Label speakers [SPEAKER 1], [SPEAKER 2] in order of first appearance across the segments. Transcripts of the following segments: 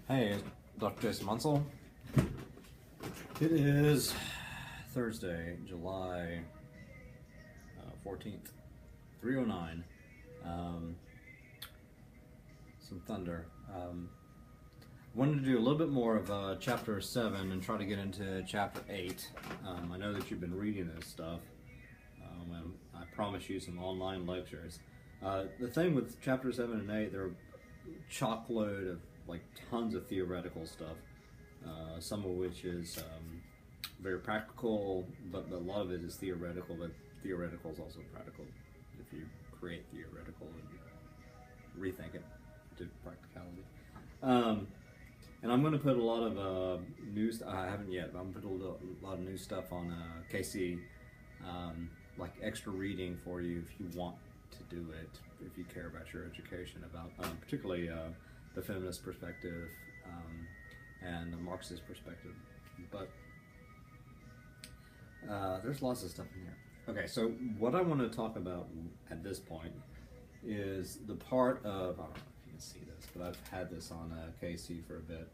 [SPEAKER 1] Hey, Dr. Jason Munsell. It is Thursday, July 14th, 3:09. Some thunder. Wanted to do a little bit more of chapter 7 and try to get into chapter 8. I know that you've been reading this stuff, and I promise you some online lectures. The thing with chapter 7 and 8, they're a chock load of like tons of theoretical stuff, some of which is very practical, but a lot of it is theoretical, but theoretical is also practical if you create theoretical and rethink it to practicality. And I'm going to put a lot of news, I haven't yet, but I'm going to put a lot of new stuff on KC, like extra reading for you if you want to do it, if you care about your education, about particularly the feminist perspective and the Marxist perspective. But there's lots of stuff in here. Okay, so what I want to talk about at this point is the part of, I don't know if you can see this, but I've had this on KC for a bit.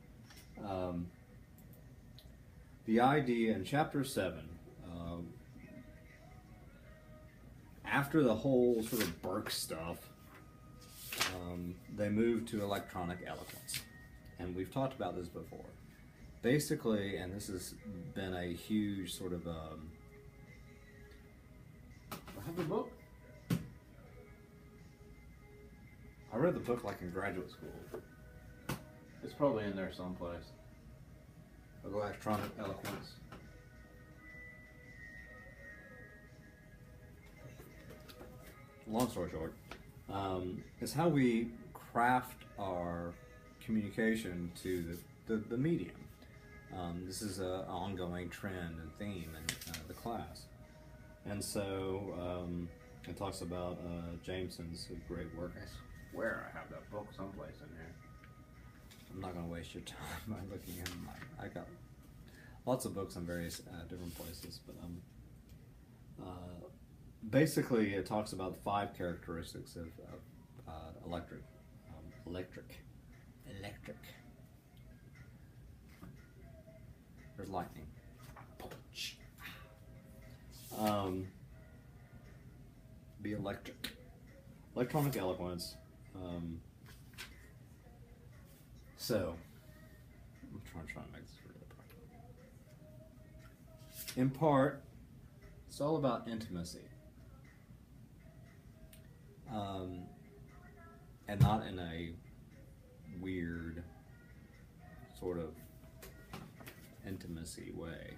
[SPEAKER 1] The idea in chapter 7, after the whole sort of Burke stuff, they moved to electronic eloquence. And we've talked about this before. Basically, and this has been a huge sort of, I have the book. I read the book like in graduate school. It's probably in there someplace. Electronic eloquence. Long story short, is how we craft our communication to the medium. This is an ongoing trend and theme in the class. And so it talks about Jameson's great work. I swear I have that book someplace in here. I'm not going to waste your time by looking at them. I got lots of books in various different places, but basically it talks about the 5 characteristics of electric. There's lightning. Be electric. Electronic eloquence. So, I'm trying to make this really practical. In part, it's all about intimacy. And not in a weird sort of intimacy way.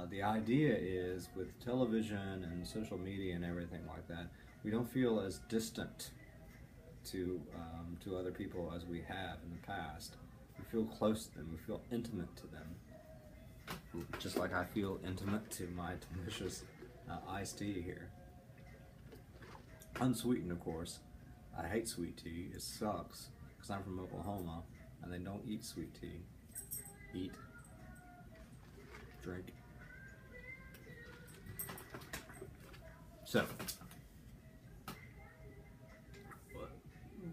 [SPEAKER 1] The idea is with television and social media and everything like that, we don't feel as distant to other people as we have in the past. We feel close to them. We feel intimate to them. Just like I feel intimate to my delicious iced tea here. Unsweetened, of course. I hate sweet tea. It sucks because I'm from Oklahoma and they don't eat sweet tea. Eat. Drink. So,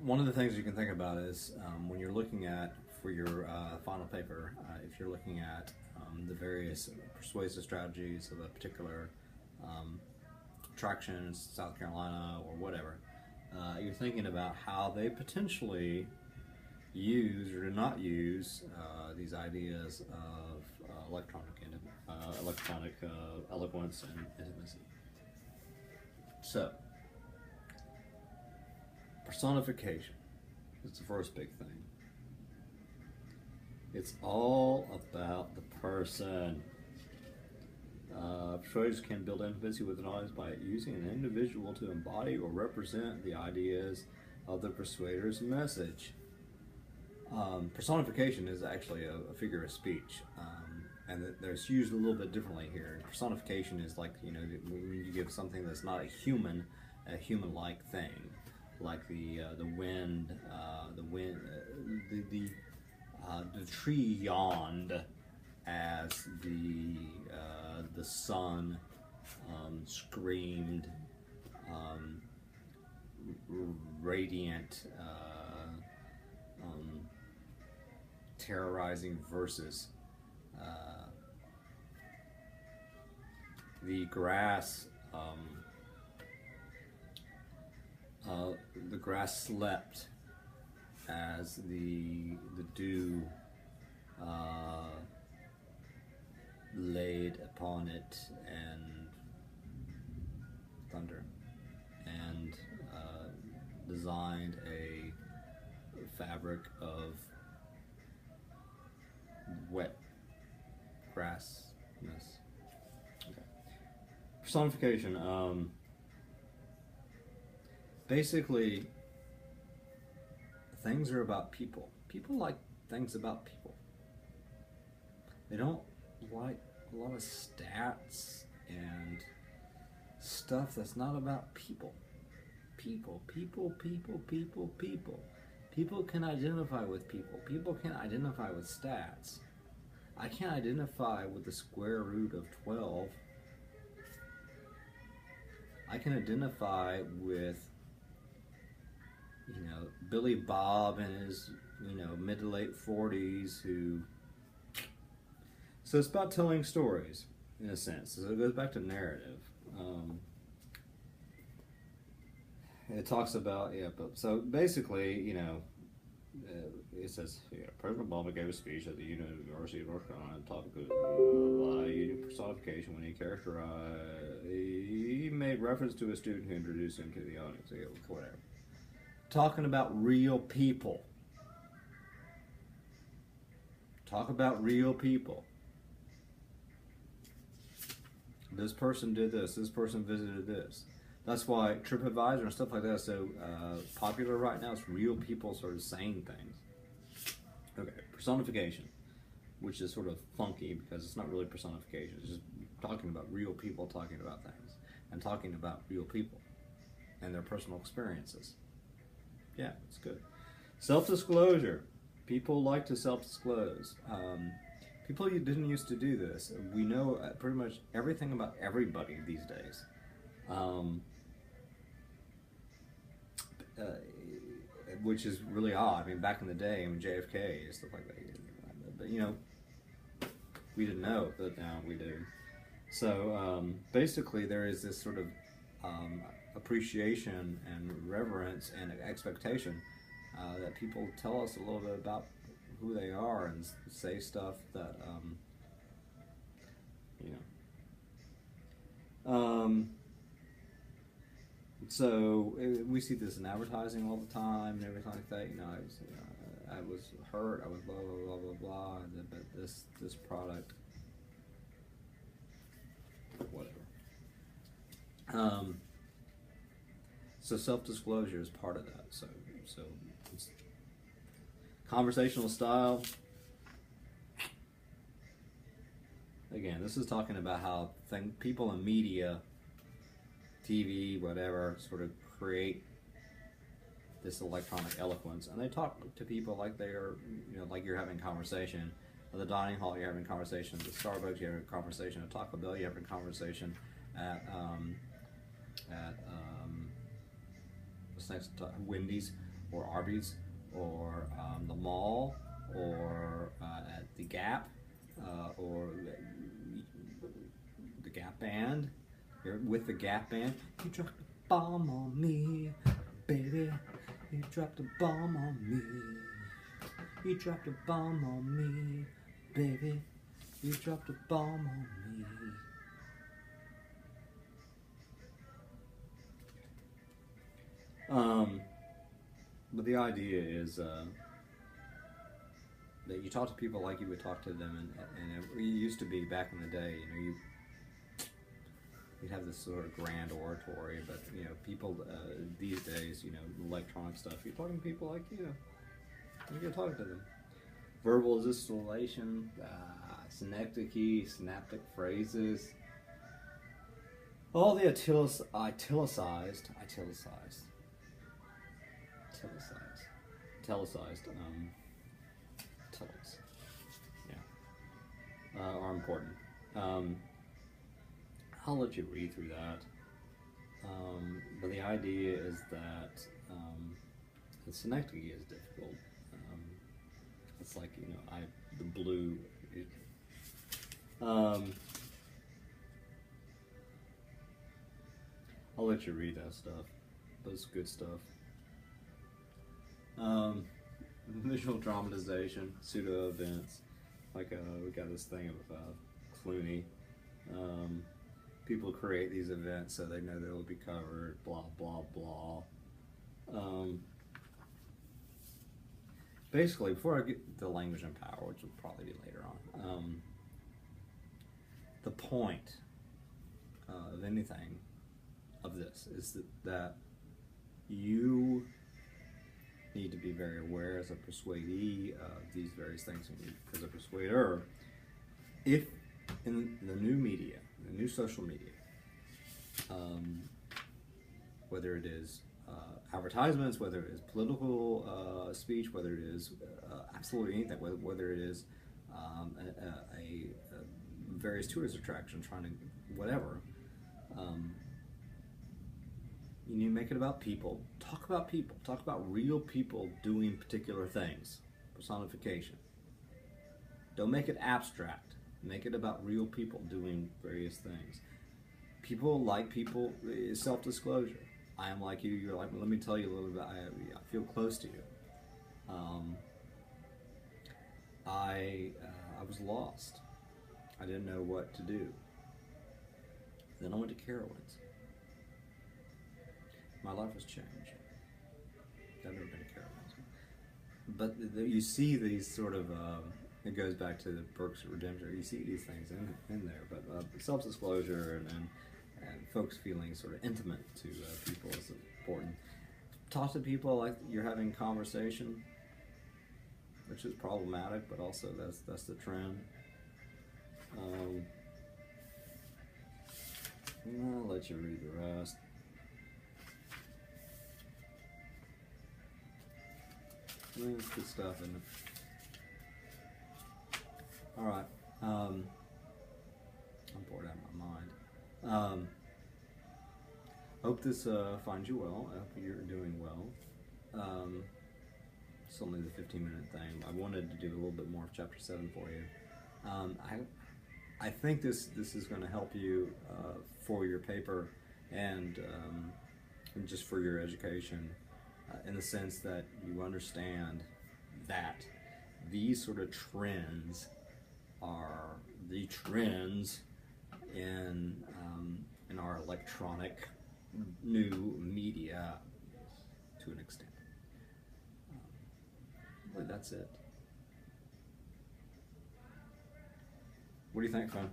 [SPEAKER 1] one of the things you can think about is when you're looking at, for your final paper, if you're looking at the various persuasive strategies of a particular attraction in South Carolina or whatever, you're thinking about how they potentially use or do not use these ideas of electronic eloquence and intimacy. So, personification is the first big thing. It's all about the person. Persuaders can build intimacy with an audience by using an individual to embody or represent the ideas of the persuader's message. Personification is actually a figure of speech, and there's used a little bit differently here. Personification is like, you know, when you give something that's not a human-like thing, like the wind, the tree yawned as the sun screamed radiant terrorizing verses. The grass, the grass slept as the dew laid upon it, and thunder, and designed a fabric of wet grassness. Okay. Personification. Basically, things are about people. People like things about people. They don't like a lot of stats and stuff that's not about people. People. People can identify with people. People can identify with stats. I can't identify with the square root of 12. I can identify with, Billy Bob in his, mid to late 40s who... So it's about telling stories, in a sense. So it goes back to narrative. It talks about, so basically, it says, President Obama gave a speech at the University of North Carolina on the topic of using personification when he made reference to a student who introduced him to the audience, whatever. Talking about real people. Talk about real people. This person did this person visited this. That's why TripAdvisor and stuff like that is so popular right now. It's real people sort of saying things. Okay, personification, which is sort of funky because it's not really personification. It's just talking about real people talking about things and talking about real people and their personal experiences. Yeah, it's good. Self-disclosure. People like to self-disclose. People didn't used to do this. We know pretty much everything about everybody these days. Which is really odd. I mean, back in the day, JFK and stuff like that. But we didn't know, but now we do. So basically, there is this sort of appreciation and reverence and expectation that people tell us a little bit about who they are and say stuff that so we see this in advertising all the time and everything like that. I was hurt. I was blah blah blah blah blah. But this product, whatever. So self-disclosure is part of that. So it's conversational style. Again, this is talking about how people in media, TV, whatever, sort of create this electronic eloquence, and they talk to people like they are, like you're having a conversation. At the dining hall, you're having a conversation. At the Starbucks, you're having a conversation. At Taco Bell, you're having a conversation. At what's next? Wendy's or Arby's or the mall or at the Gap or the Gap Band. You're with the Gap Band. You dropped a bomb on me, baby. You dropped a bomb on me. You dropped a bomb on me, baby. You dropped a bomb on me. But the idea is that you talk to people like you would talk to them, and it used to be back in the day, you'd have this sort of grand oratory, but people these days, electronic stuff, you're talking to people like you're talking to them. Verbal distillation, synecdoche, synaptic phrases, all the itelicized, are important. I'll let you read through that. But the idea is that the synecdoche is difficult. It's like, the blue. I'll let you read that stuff. That's good stuff. Visual dramatization, pseudo events. Like we got this thing of Clooney. People create these events so they know they will be covered. Blah blah blah. Basically, before I get to language and power, which will probably be later on, the point of anything of this is that you need to be very aware as a persuadee of these various things, as a persuader. If in the new media, the new social media, whether it is advertisements, whether it is political speech, whether it is absolutely anything, whether it is a various tourist attraction trying to whatever, you need to make it about people. Talk about people. Talk about real people doing particular things. Personification. Don't make it abstract. Make it about real people doing various things. People like people. Self-disclosure. I am like you. You're like me. Let me tell you a little bit. I feel close to you. I was lost. I didn't know what to do. Then I went to Carowinds. My life was changed. I've never been to Carowinds. But you see these sort of, it goes back to the Perks of Redemption. You see these things in there. But self-disclosure and folks feeling sort of intimate to people is important. Talk to people like you're having conversation, which is problematic, but also that's the trend. I'll let you read the rest. It's good stuff, isn't it? Alright. I'm bored out of my mind. Hope this finds you well. I hope you're doing well. It's only the 15-minute thing. I wanted to do a little bit more of Chapter 7 for you. I think this is going to help you for your paper and just for your education, in the sense that you understand that these sort of trends are the trends in our electronic new media to an extent. Really, that's it. What do you think, Finn?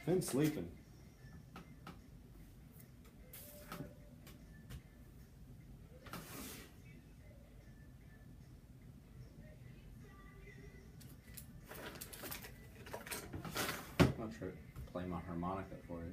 [SPEAKER 1] Finn's sleeping. I'll try to play my harmonica for you.